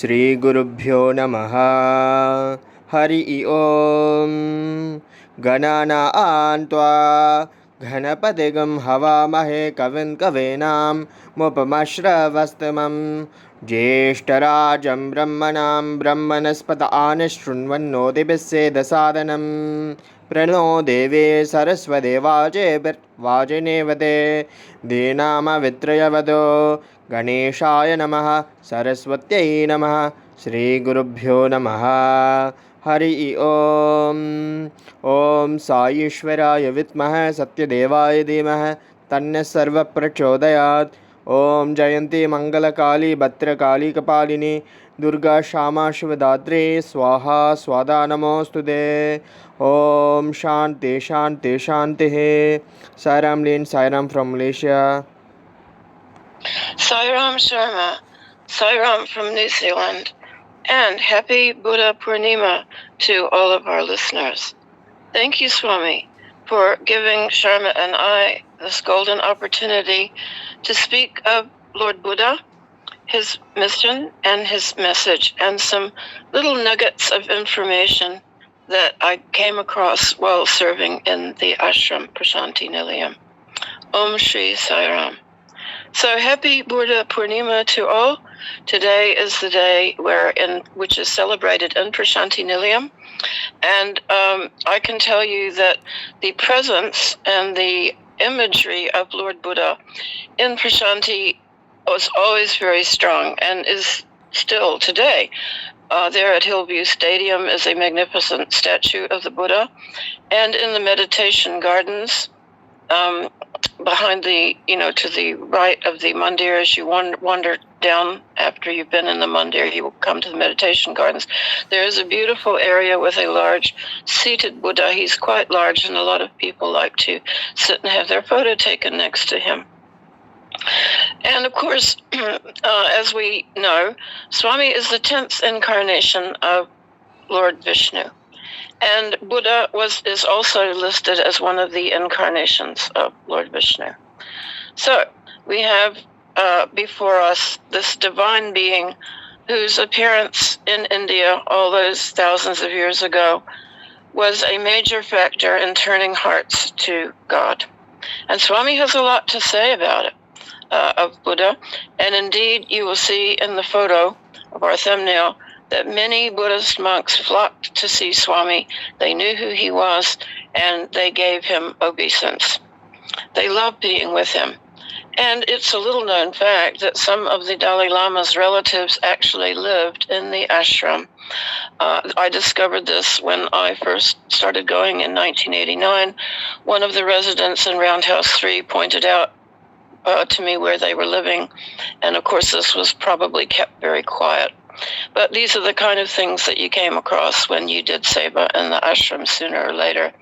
Shri Gurubhyo Namaha. Hari Om. Ganana Antva Ghanapatigam Havamahe Kavin Kavinam Mupamashravastamam Jeshtarajam Brahmanam Brahmanaspata Anishtrunvannodibhiseda Sadanam Prano Devi Saraswade Vajenevade Dinama Vitrayavado Ganeshaya Namaha Saraswatyai Namaha Shri Gurubhyo Namaha. Hari Om. Om Sai Ishwaraya Vitmaha Satyadevaya Dhimaha Tanna Sarva Prachodayat. Om Jayanti Mangala Kali Bhadra Kali Kapalini Durga Shama Shivadadri Swaha Swada Namostude. Om Shanti Shanti Shanti. Sairam Lin Sairam from Malaysia. Sairam Sharma, Sairam from New Zealand, and happy Buddha Purnima to all of our listeners. Thank you, Swami, for giving Sharma and I this golden opportunity to speak of Lord Buddha, his mission and his message, and some little nuggets of information that I came across while serving in the ashram Prashanti Nilayam. Om Shri Sairam. So happy Buddha Purnima to all. Today is the day which is celebrated in Prashanti Nilayam. And I can tell you that the presence and the imagery of Lord Buddha in Prashanti was always very strong and is still today. There at Hillview Stadium is a magnificent statue of the Buddha. And in the meditation gardens, behind to the right of the mandir, as you wander down after you've been in the mandir, you will come to the meditation gardens. There is a beautiful area with a large seated Buddha. He's quite large, and a lot of people like to sit and have their photo taken next to him. And of course, as we know, Swami is the 10th incarnation of Lord Vishnu. And Buddha is also listed as one of the incarnations of Lord Vishnu. So we have before us this divine being whose appearance in India all those thousands of years ago was a major factor in turning hearts to God. And Swami has a lot to say about it, of Buddha. And indeed, you will see in the photo of our thumbnail that many Buddhist monks flocked to see Swami. They knew who he was, and they gave him obeisance. They loved being with him. And it's a little-known fact that some of the Dalai Lama's relatives actually lived in the ashram. I discovered this when I first started going in 1989. One of the residents in Roundhouse 3 pointed out to me where they were living, and of course this was probably kept very quiet. But these are the kind of things that you came across when you did seva in the ashram sooner or later.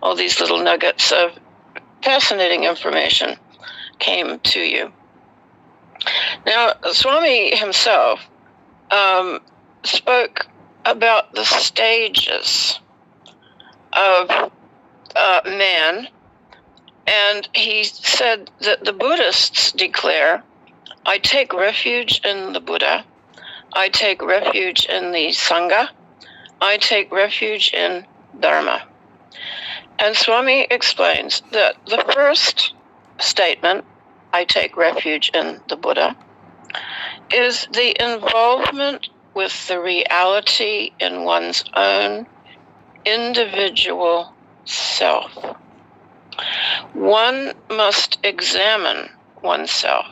All these little nuggets of fascinating information came to you. Now, Swami himself spoke about the stages of man, and he said that the Buddhists declare, I take refuge in the Buddha, I take refuge in the Sangha, I take refuge in Dharma. And Swami explains that the first statement, I take refuge in the Buddha, is the involvement with the reality in one's own individual self. One must examine oneself,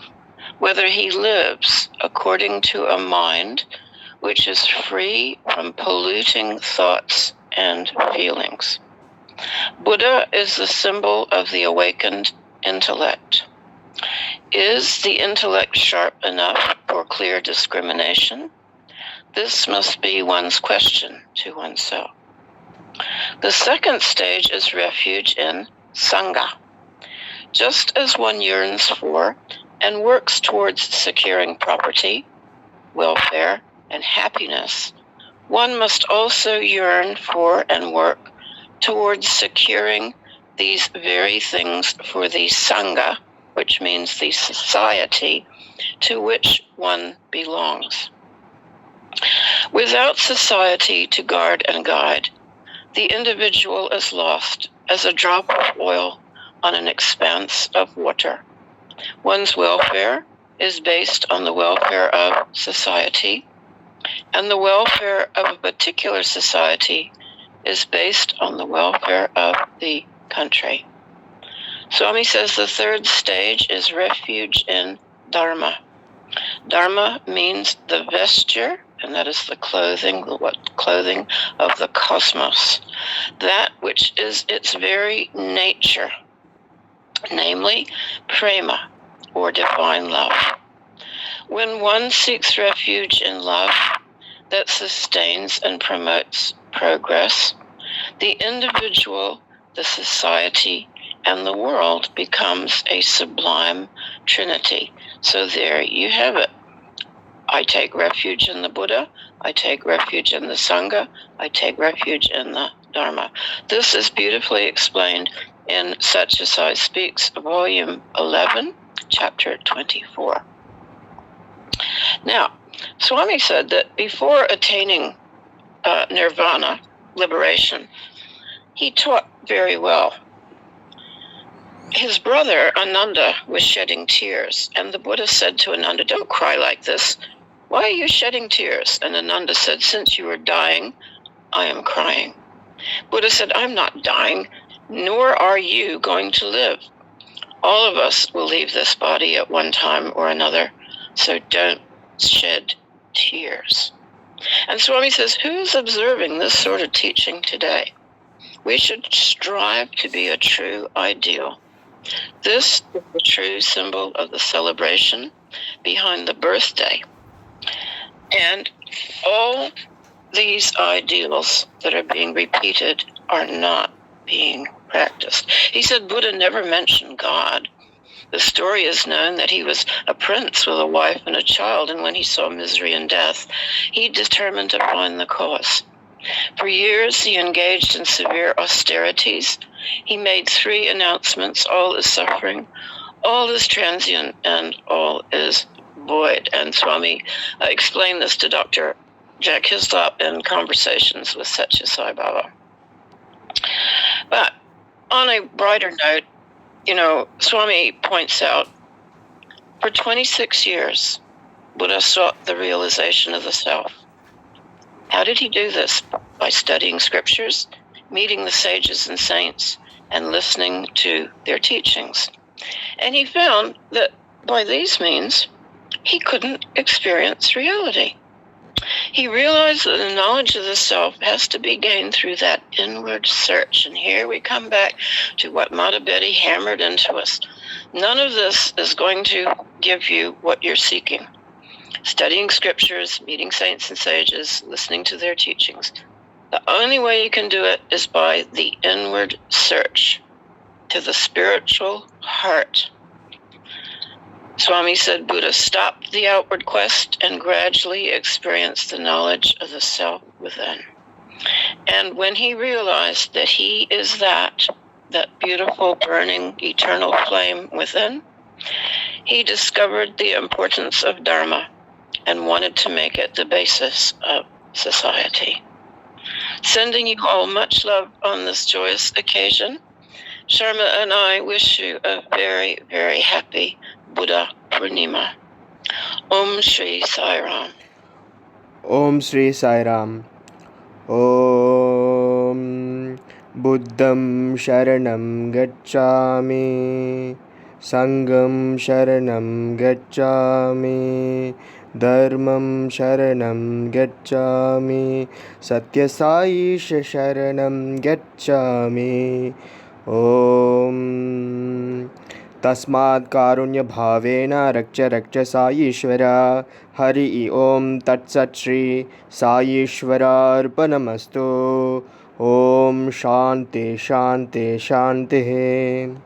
whether he lives according to a mind which is free from polluting thoughts and feelings. Buddha is the symbol of the awakened intellect. Is the intellect sharp enough for clear discrimination? This must be one's question to oneself. The second stage is refuge in Sangha. Just as one yearns for and works towards securing property, welfare, and happiness, one must also yearn for and work towards securing these very things for the Sangha, which means the society to which one belongs. Without society to guard and guide, the individual is lost as a drop of oil on an expanse of water. One's welfare is based on the welfare of society, and the welfare of a particular society is based on the welfare of the country. Swami says the third stage is refuge in Dharma. Dharma means the vesture, and that is the clothing of the cosmos, that which is its very nature, namely prema, or divine love. When one seeks refuge in love that sustains and promotes progress, the individual, the society, and the world becomes a sublime trinity. So there you have it. I take refuge in the Buddha, I take refuge in the Sangha, I take refuge in the Dharma. This is beautifully explained in Sathya Sai Speaks, Volume 11, Chapter 24. Now, Swami said that before attaining nirvana, liberation, he taught very well. His brother, Ananda, was shedding tears, and the Buddha said to Ananda, "Don't cry like this. Why are you shedding tears?" And Ananda said, "Since you are dying, I am crying." Buddha said, "I'm not dying, nor are you going to live. All of us will leave this body at one time or another, so don't shed tears." And Swami says, who's observing this sort of teaching today? We should strive to be a true ideal. This is the true symbol of the celebration behind the birthday. And all these ideals that are being repeated are not being practiced. He said Buddha never mentioned God. The story is known that he was a prince with a wife and a child, and when he saw misery and death, he determined to find the cause. For years, he engaged in severe austerities. He made 3 announcements: all is suffering, all is transient, and all is void. And Swami explained this to Dr. Jack Hislop in Conversations with Sathya Sai Baba. But on a brighter note, Swami points out, for 26 years, Buddha sought the realization of the self. How did he do this? By studying scriptures, meeting the sages and saints, and listening to their teachings. And he found that by these means, he couldn't experience reality. He realized that the knowledge of the self has to be gained through that inward search. And here we come back to what Mata Betty hammered into us. None of this is going to give you what you're seeking. Studying scriptures, meeting saints and sages, listening to their teachings. The only way you can do it is by the inward search to the spiritual heart. Swami said Buddha stopped the outward quest and gradually experienced the knowledge of the self within. And when he realized that he is that beautiful, burning, eternal flame within, he discovered the importance of Dharma and wanted to make it the basis of society. Sending you all much love on this joyous occasion. Sharma and I wish you a very, very happy Buddha Purnima. Om Shri Sai Ram. Om Shri Sai Ram. Om Buddham Sharanam Gacchami, Sangam Sharanam Gacchami, Dharmam Sharanam Gacchami, Sathya Sai Sharanam Gacchami. Om Tasmad Karunya Bhavena Rakcha Rakcha Saishvara. Hari Om Tat Sat Shri Saishvara Arpanamastu. Om Shanti Shanti Shanti.